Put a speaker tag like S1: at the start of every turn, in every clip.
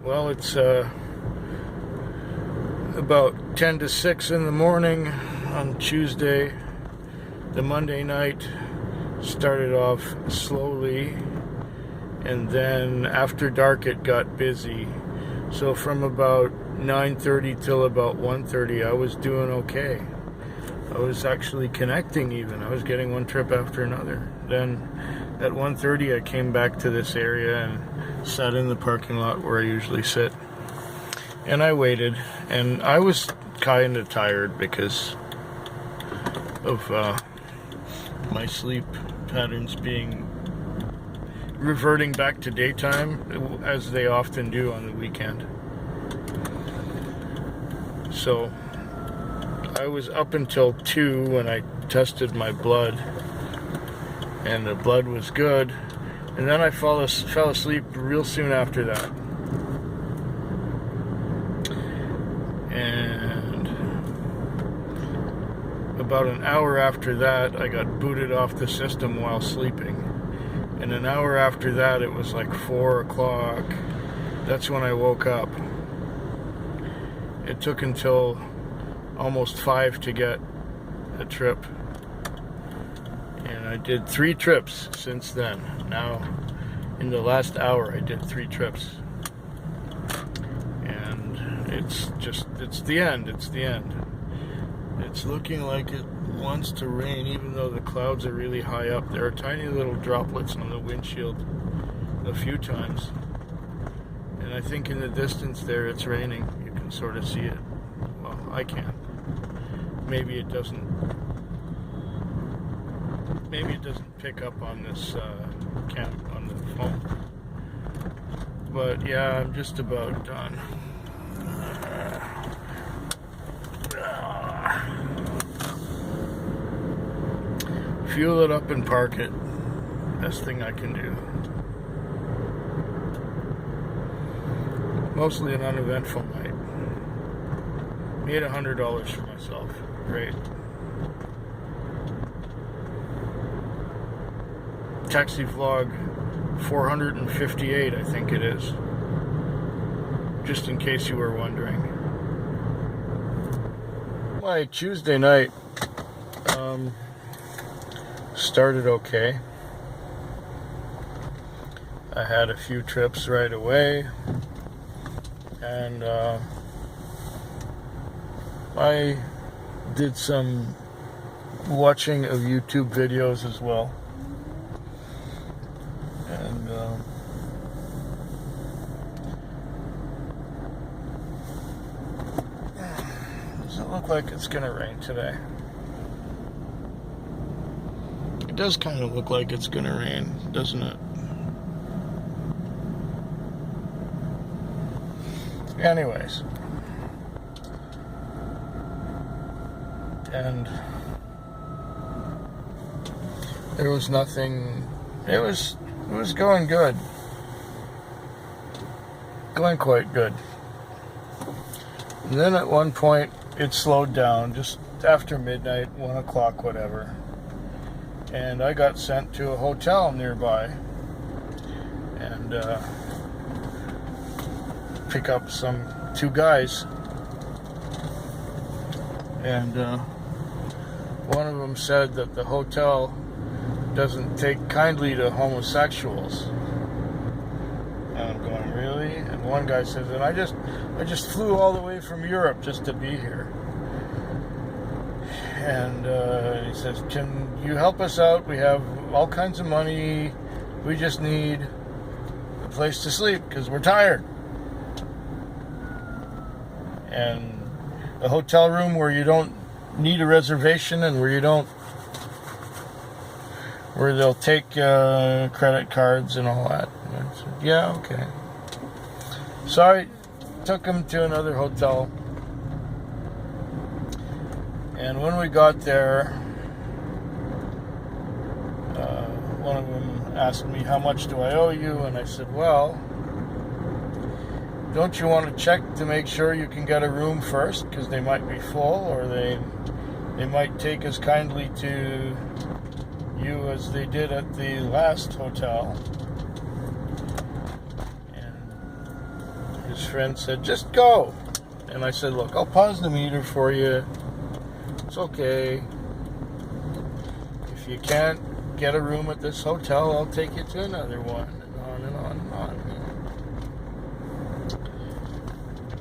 S1: Well, it's about 10 to 6 in the morning on Tuesday. The Monday night started off slowly, and then after dark it got busy. So from about 9:30 till about 1:30 I was doing okay. I was actually connecting even. I was getting one trip after another. Then at 1:30 I came back to this area and sat in the parking lot where I usually sit. And I waited, and I was kind of tired because of my sleep patterns reverting back to daytime, as they often do on the weekend. So I was up until 2 when I tested my blood, and the blood was good, and then I fell asleep real soon after that. And about an hour after that I got booted off the system while sleeping, and an hour after that it was like 4 o'clock. That's when I woke up. It took until almost 5 to get a trip, and I did 3 trips since then. Now in the last hour I did 3 trips, and it's the end. It's looking like it wants to rain, even though the clouds are really high up. There are tiny little droplets on the windshield a few times, and I think in the distance there it's raining. You can sort of see it. Well, I can. Maybe it doesn't pick up on this on the phone. But yeah, I'm just about done. Fuel it up and park it. Best thing I can do. Mostly an uneventful night. Made $100 for myself. Great. Taxi vlog 458, I think it is. Just in case you were wondering. My Tuesday night started okay. I had a few trips right away, and I did some watching of YouTube videos as well. And does it look like it's gonna rain today? It does kind of look like it's gonna rain, doesn't it? Anyways, and there was nothing. It was going good, going quite good. And then at one point it slowed down just after midnight, 1 o'clock, whatever. And I got sent to a hotel nearby and pick up 2 guys. And one of them said that the hotel doesn't take kindly to homosexuals. And I'm going, really? And one guy says, and I just flew all the way from Europe just to be here. And he says, can you help us out? We have all kinds of money. We just need a place to sleep because we're tired. And a hotel room where you don't need a reservation and where they'll take credit cards and all that. And I said, yeah, okay. So I took him to another hotel. And when we got there, one of them asked me, how much do I owe you? And I said, well, don't you want to check to make sure you can get a room first? Because they might be full, or they might take as kindly to you as they did at the last hotel. And his friend said, just go. And I said, look, I'll pause the meter for you. It's okay. If you can't get a room at this hotel, I'll take you to another one. And on and on and on.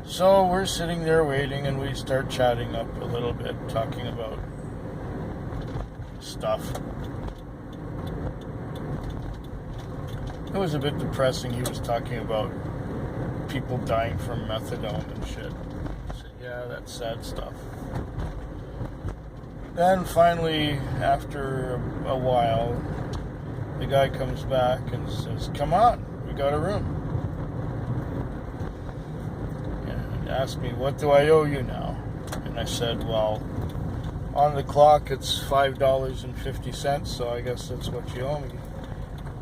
S1: So we're sitting there waiting, and we start chatting up a little bit, talking about stuff. It was a bit depressing. He was talking about people dying from methadone and shit. I said, yeah, that's sad stuff. Then finally, after a while, the guy comes back and says, come on, we got a room. And asked me, what do I owe you now? And I said, well, on the clock it's $5.50, so I guess that's what you owe me.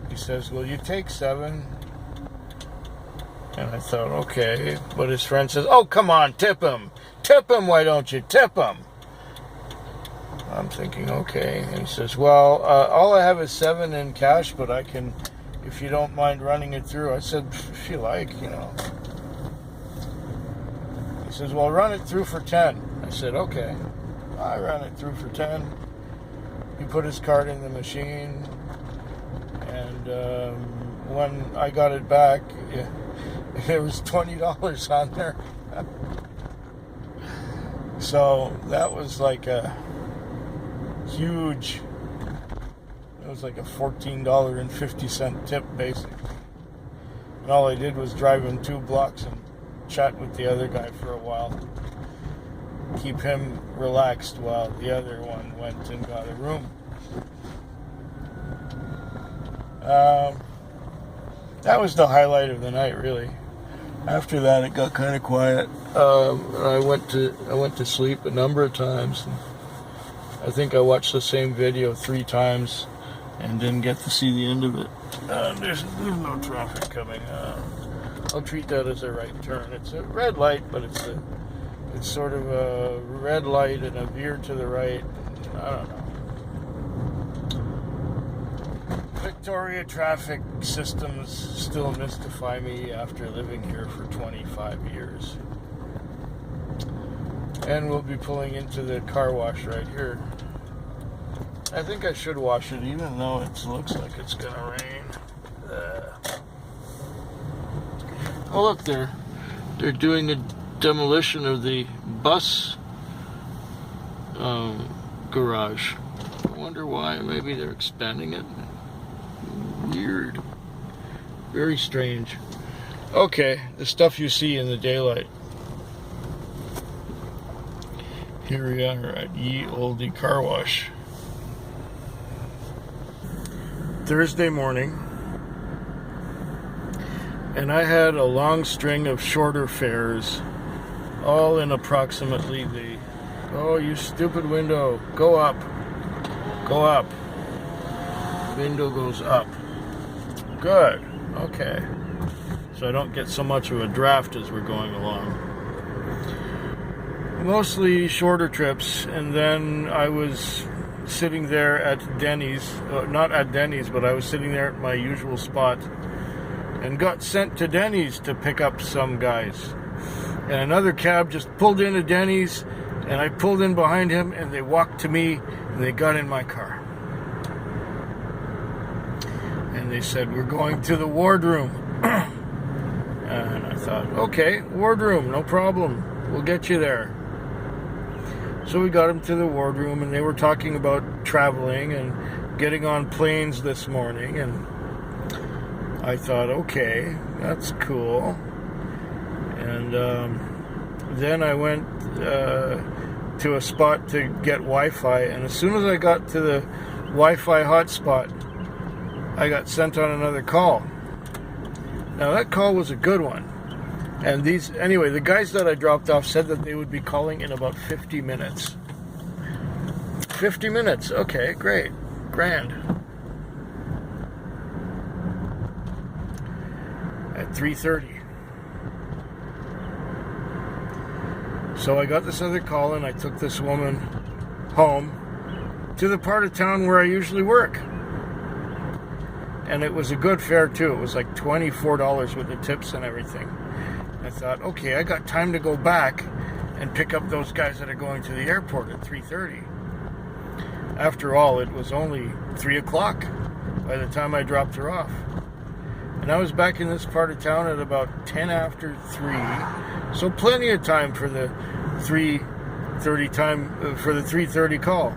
S1: He says, will you take $7? And I thought, okay. But his friend says, oh, come on, tip him. Tip him, why don't you? Tip him. I'm thinking, okay. And he says, well, all I have is $7 in cash, but I can, if you don't mind running it through. I said, if you like, you know. He says, well, run it through for $10. I said, okay. I ran it through for $10. He put his card in the machine, and when I got it back, there was $20 on there. So that was like a huge, it was like a $14.50 tip basically. And all I did was drive him 2 blocks and chat with the other guy for a while. Keep him relaxed while the other one went and got a room. That was the highlight of the night, really. After that, it got kind of quiet. I went to sleep a number of times. I think I watched the same video 3 times and didn't get to see the end of it. There's no traffic coming. I'll treat that as a right turn. It's a red light, but it's sort of a red light and a veer to the right. I don't know. Victoria traffic systems still mystify me after living here for 25 years. And we'll be pulling into the car wash right here. I think I should wash it even though it looks like it's gonna rain. Oh look, they're doing a demolition of the bus garage. I wonder why. Maybe they're expanding it. Weird. Very strange. Okay, the stuff you see in the daylight. Here we are at Ye Olde Car Wash. Thursday morning. And I had a long string of shorter fares, all in approximately the, oh, you stupid window, go up, go up. Window goes up. Good. Okay. So I don't get so much of a draft as we're going along. Mostly shorter trips, and then I was sitting there at Denny's, not at Denny's, but I was sitting there at my usual spot, and got sent to Denny's to pick up some guys. And another cab just pulled into Denny's, and I pulled in behind him, and they walked to me, and they got in my car. And they said, we're going to the wardroom. And I thought, okay, wardroom, no problem. We'll get you there. So we got them to the wardroom, and they were talking about traveling and getting on planes this morning. And I thought, okay, that's cool. And then I went to a spot to get Wi-Fi. And as soon as I got to the Wi-Fi hotspot, I got sent on another call. Now that call was a good one. And anyway, the guys that I dropped off said that they would be calling in about 50 minutes. 50 minutes, okay, great, grand. At 3:30. So I got this other call, and I took this woman home to the part of town where I usually work. And it was a good fare too. It was like $24 with the tips and everything. I thought, okay, I got time to go back and pick up those guys that are going to the airport at 3:30. After all, it was only 3 o'clock by the time I dropped her off. And I was back in this part of town at about 10 after 3, so plenty of time for the 3:30 call.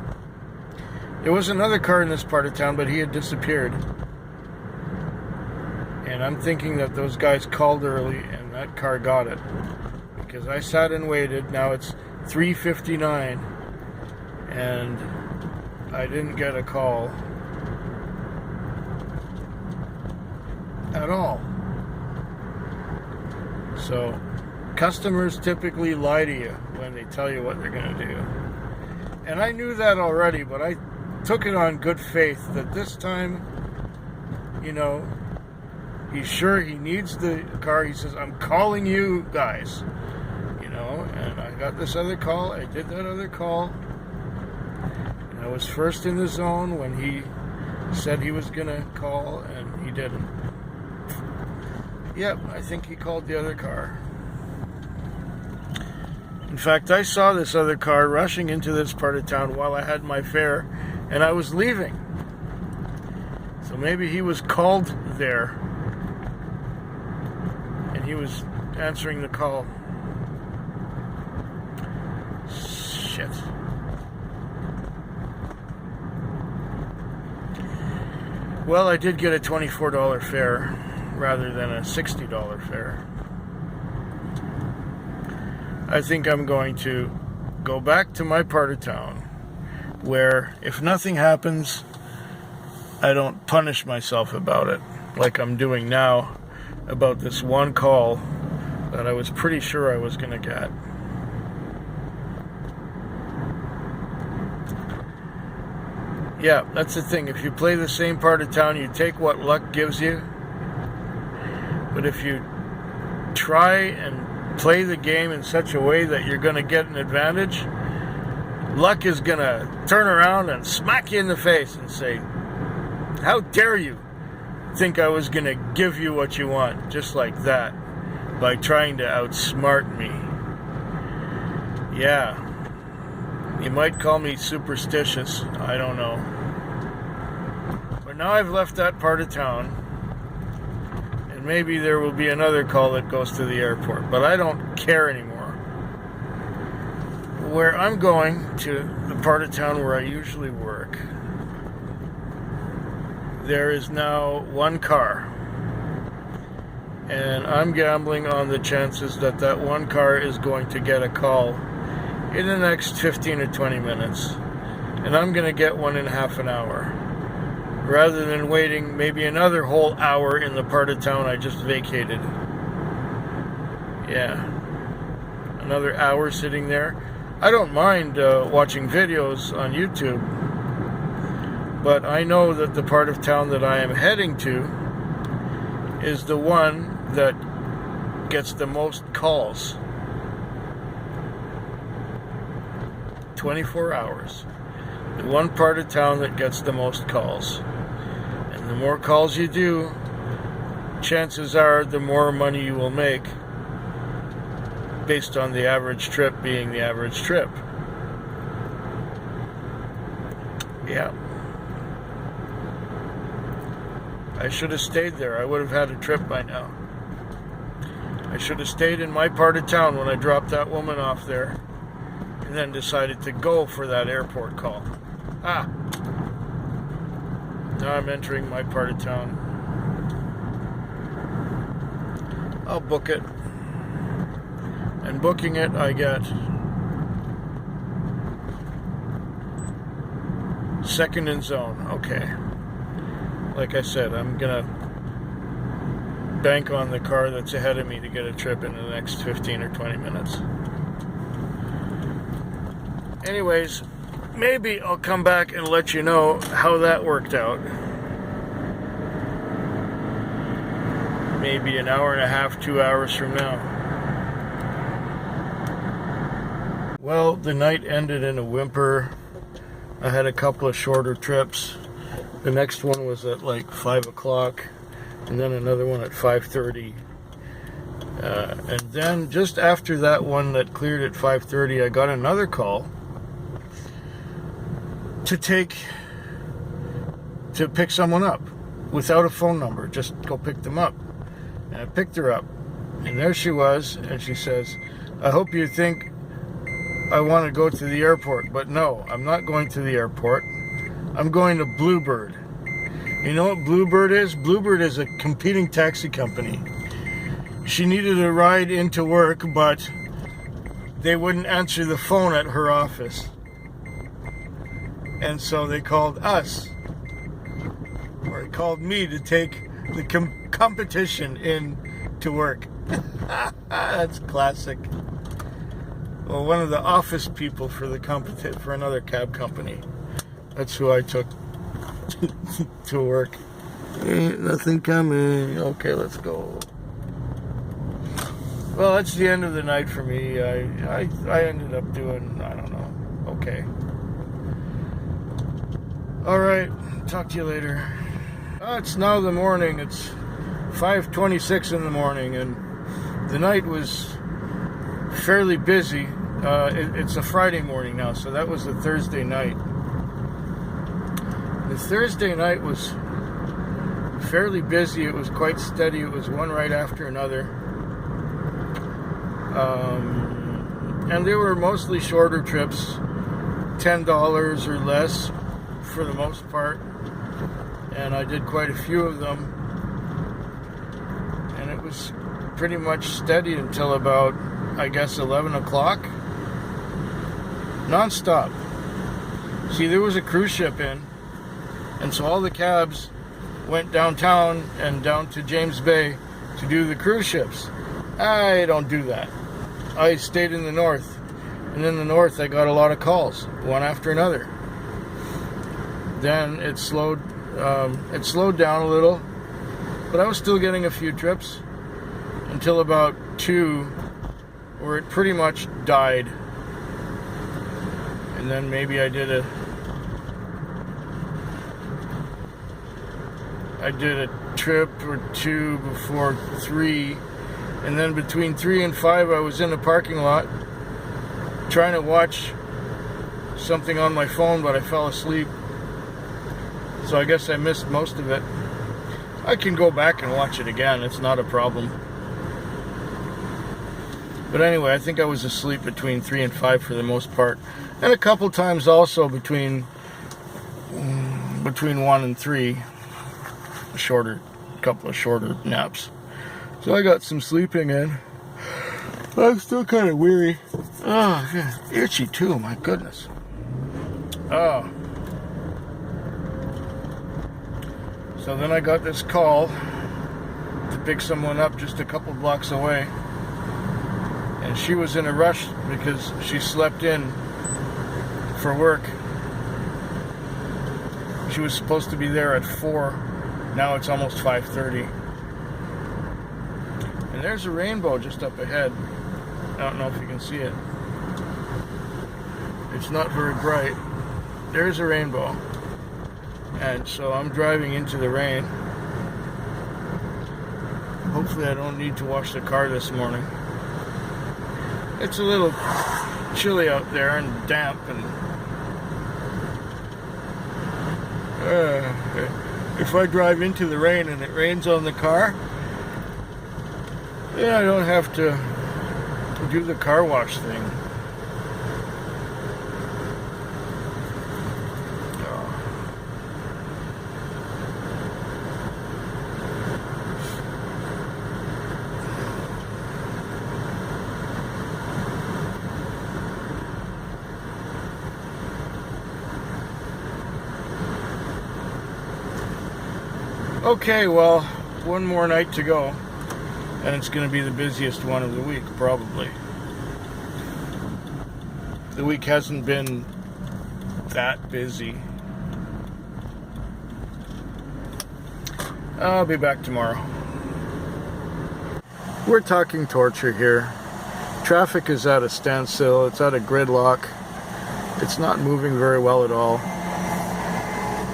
S1: There was another car in this part of town, but he had disappeared. And I'm thinking that those guys called early and that car got it. Because I sat and waited. Now it's 3:59 and I didn't get a call at all. So customers typically lie to you when they tell you what they're going to do. And I knew that already, but I took it on good faith that this time, you know, he's sure he needs the car. He says, I'm calling you guys, you know, and I got this other call. I did that other call. And I was first in the zone when he said he was going to call, and he didn't. Yep, I think he called the other car. In fact, I saw this other car rushing into this part of town while I had my fare, and I was leaving. So maybe he was called there, and he was answering the call. Shit. Well, I did get a $24 fare rather than a $60 fare. I think I'm going to go back to my part of town where if nothing happens, I don't punish myself about it like I'm doing now about this one call that I was pretty sure I was going to get. Yeah, that's the thing. If you play the same part of town, you take what luck gives you. But if you try and play the game in such a way that you're going to get an advantage, luck is going to turn around and smack you in the face and say, how dare you think I was going to give you what you want, just like that, by trying to outsmart me. Yeah, you might call me superstitious, I don't know. But now I've left that part of town, and maybe there will be another call that goes to the airport, but I don't care anymore. Where I'm going, to the part of town where I usually work, there is now one car, and I'm gambling on the chances that that one car is going to get a call in the next 15 or 20 minutes, and I'm going to get one in half an hour, rather than waiting maybe another whole hour in the part of town I just vacated. Yeah, another hour sitting there. I don't mind watching videos on YouTube, but I know that the part of town that I am heading to is the one that gets the most calls. 24 hours. The one part of town that gets the most calls. And the more calls you do, chances are the more money you will make, based on the average trip being the average trip. Yeah. I should have stayed there. I would have had a trip by now. I should have stayed in my part of town when I dropped that woman off there, and then decided to go for that airport call. Ah. Now I'm entering my part of town. I'll book it. And booking it, I get second in zone. Okay. Like I said, I'm gonna bank on the car that's ahead of me to get a trip in the next 15 or 20 minutes. Anyways, maybe I'll come back and let you know how that worked out. Maybe an hour and a half, 2 hours from now. Well, the night ended in a whimper. I had a couple of shorter trips. The next one was at like 5 o'clock, and then another one at 5:30. And then just after that one that cleared at 5:30, I got another call to pick someone up without a phone number. Just go pick them up. And I picked her up, and there she was, and she says, "I hope you think I want to go to the airport, but no, I'm not going to the airport. I'm going to Bluebird." You know what Bluebird is? Bluebird is a competing taxi company. She needed a ride into work, but they wouldn't answer the phone at her office. And so they called us, or they called me to take the competition in to work. That's classic. Well, one of the office people for the for another cab company. That's who I took to work. Ain't nothing coming. Okay, let's go. Well, that's the end of the night for me. I ended up doing, I don't know, okay. All right, talk to you later. It's now the morning. It's 5:26 in the morning, and the night was fairly busy. It's a Friday morning now, so that was the Thursday night. The Thursday night was fairly busy. It was quite steady. It was one right after another. And they were mostly shorter trips, $10 or less for the most part. And I did quite a few of them. And it was pretty much steady until about, I guess, 11 o'clock. Non-stop. See, there was a cruise ship in, and so all the cabs went downtown and down to James Bay to do the cruise ships. I don't do that. I stayed in the north, and in the north I got a lot of calls, one after another. Then it slowed down a little, but I was still getting a few trips until about 2, where it pretty much died. And then maybe I did a trip or two before 3, and then between 3 and 5 I was in the parking lot trying to watch something on my phone, but I fell asleep, so I guess I missed most of it. I can go back and watch it again, it's not a problem. But anyway, I think I was asleep between 3 and 5 for the most part, and a couple times also between 1 and 3. Couple of shorter naps. So I got some sleeping in. I'm still kind of weary. Oh, yeah. Itchy too, my goodness. Oh. So then I got this call to pick someone up just a couple blocks away. And she was in a rush because she slept in for work. She was supposed to be there at 4. Now it's almost 5:30. And there's a rainbow just up ahead. I don't know if you can see it. It's not very bright. There's a rainbow. And so I'm driving into the rain. Hopefully I don't need to wash the car this morning. It's a little chilly out there and damp, and if I drive into the rain and it rains on the car, then I don't have to do the car wash thing. Okay, well, one more night to go, and it's going to be the busiest one of the week, probably. The week hasn't been that busy. I'll be back tomorrow. We're talking torture here. Traffic is at a standstill. It's at a gridlock. It's not moving very well at all.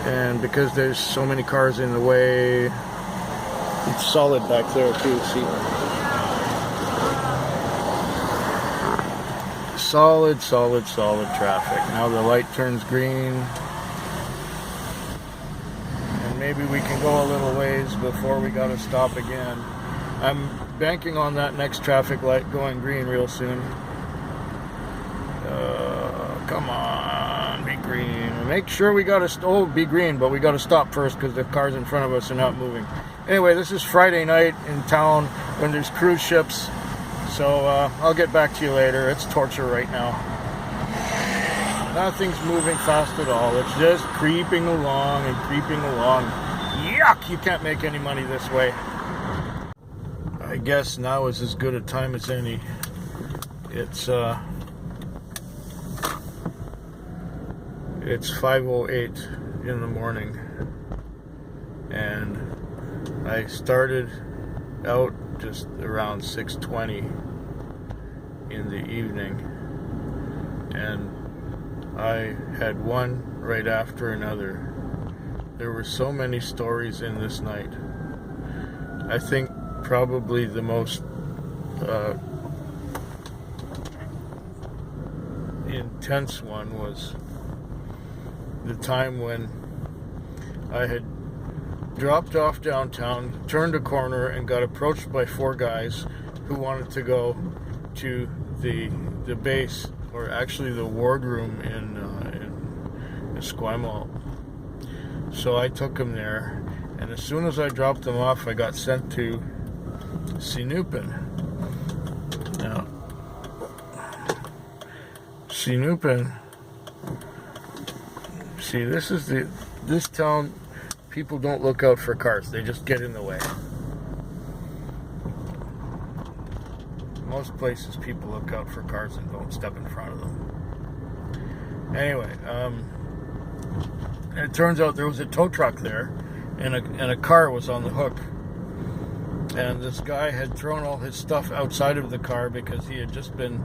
S1: And because there's so many cars in the way, it's solid back there too, see? solid traffic. Now the light turns green. And maybe we can go a little ways before we gotta stop again. I'm banking on that next traffic light going green real soon. Come on, be green. Make sure we gotta be green, but we gotta stop first because the cars in front of us are not moving. Anyway, this is Friday night in town when there's cruise ships. So I'll get back to you later. It's torture right now. Nothing's moving fast at all. It's just creeping along and creeping along. Yuck! You can't make any money this way. I guess now is as good a time as any. It's 5:08 in the morning, and I started out just around 6:20 in the evening, and I had one right after another. There were so many stories in this night. I think probably the most intense one was the time when I had dropped off downtown, turned a corner, and got approached by 4 guys who wanted to go to the base, or actually the wardroom in Esquimalt. So I took them there, and as soon as I dropped them off, I got sent to Sinupin. Now, Sinupin. See, this town. People don't look out for cars. They just get in the way. Most places, people look out for cars and don't step in front of them. Anyway, it turns out there was a tow truck there, and a car was on the hook. And this guy had thrown all his stuff outside of the car because he had just been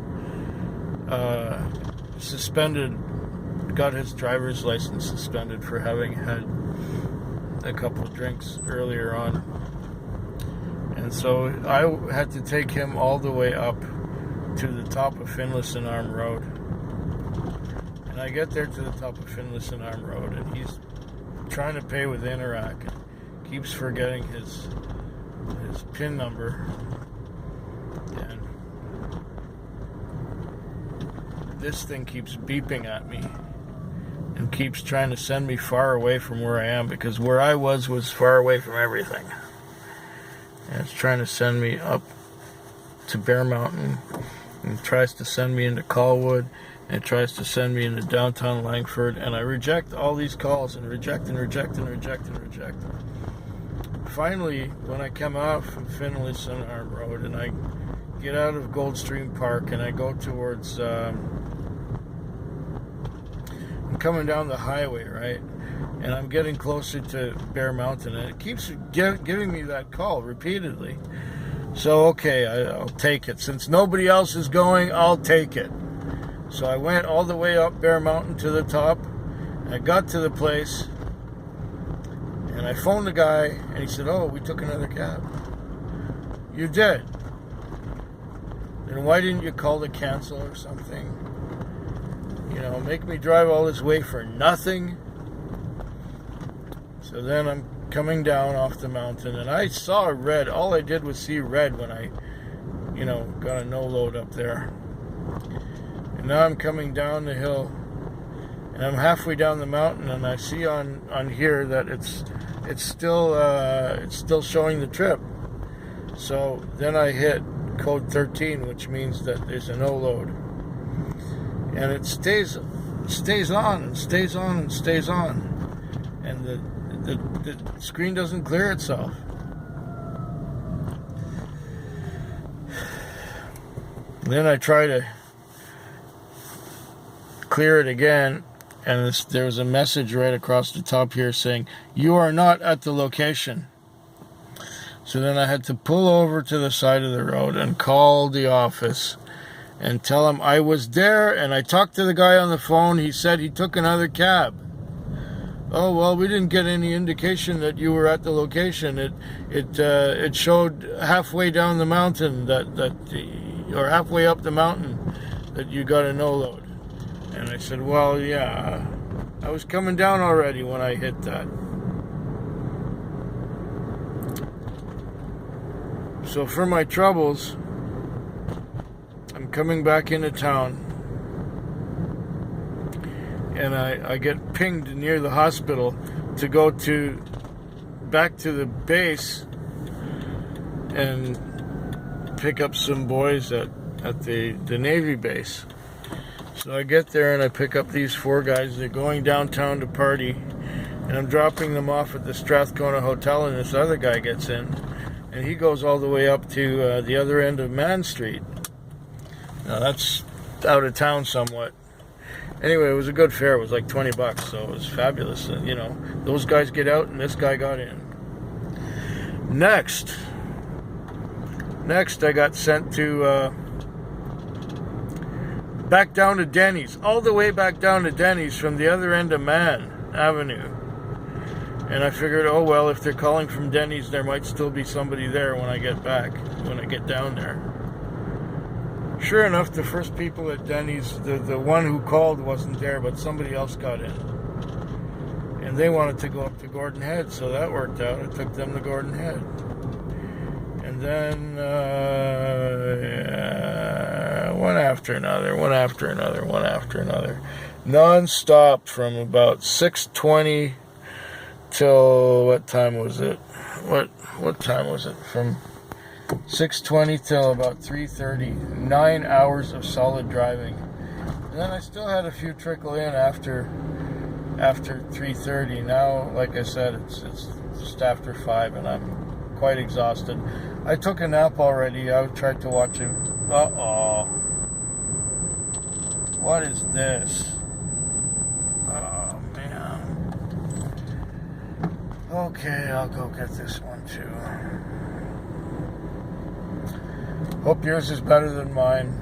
S1: suspended, got his driver's license suspended for having had a couple of drinks earlier on. And so I had to take him all the way up to the top of Finlayson Arm Road. And I get there to the top of Finlayson Arm Road, and he's trying to pay with Interac and keeps forgetting his PIN number. And this thing keeps beeping at me and keeps trying to send me far away from where I am, because where I was far away from everything. And it's trying to send me up to Bear Mountain, and tries to send me into Colwood, and it tries to send me into downtown Langford, and I reject all these calls, and reject. Finally, when I come out from Finlayson Arm Road, and I get out of Goldstream Park, and I go towards I'm coming down the highway, right? And I'm getting closer to Bear Mountain, and it keeps giving me that call repeatedly. So, okay, I'll take it. Since nobody else is going, I'll take it. So I went all the way up Bear Mountain to the top, and I got to the place, and I phoned the guy, and he said, "Oh, we took another cab." "You did? Then why didn't you call to cancel or something? You know, make me drive all this way for nothing?" So then I'm coming down off the mountain, and I saw red. All I did was see red when I, got a no load up there. And now I'm coming down the hill, and I'm halfway down the mountain, and I see on here that it's still showing the trip. So then I hit code 13, which means that there's a no load. And it stays on and stays on and stays on, and the screen doesn't clear itself. Then I try to clear it again, and there's a message right across the top here saying, "You are not at the location." So then I had to pull over to the side of the road and call the office and tell him I was there, and I talked to the guy on the phone. He said he took another cab. "Oh, well, we didn't get any indication that you were at the location. It showed halfway down the mountain or halfway up the mountain that you got a no load. And I said, well, yeah, I was coming down already when I hit that. So for my troubles, I'm coming back into town, and I get pinged near the hospital to go back to the base and pick up some boys at the Navy base. So I get there and I pick up these 4 guys. They're going downtown to party, and I'm dropping them off at the Strathcona Hotel, and this other guy gets in, and he goes all the way up to the other end of Man Street. Now that's out of town somewhat. Anyway, it was a good fare. It was like $20, so it was fabulous. You know, those guys get out and this guy got in. Next I got sent to back down to Denny's, all the way back down to Denny's from the other end of Man Avenue. And I figured, oh well, if they're calling from Denny's, there might still be somebody there when I get down there. Sure enough, the first people at Denny's, the one who called wasn't there, but somebody else got in. And they wanted to go up to Gordon Head, so that worked out. I took them to Gordon Head. And then one after another. Non-stop from about 6:20 till, what time was it? What time was it? From 6:20 till about 3:30. 9 hours of solid driving. And then I still had a few trickle in after 3:30. Now, like I said, it's just after 5 and I'm quite exhausted. I took a nap already. I tried to watch it. Uh-oh. What is this? Oh, man. Okay, I'll go get this one too. Hope yours is better than mine.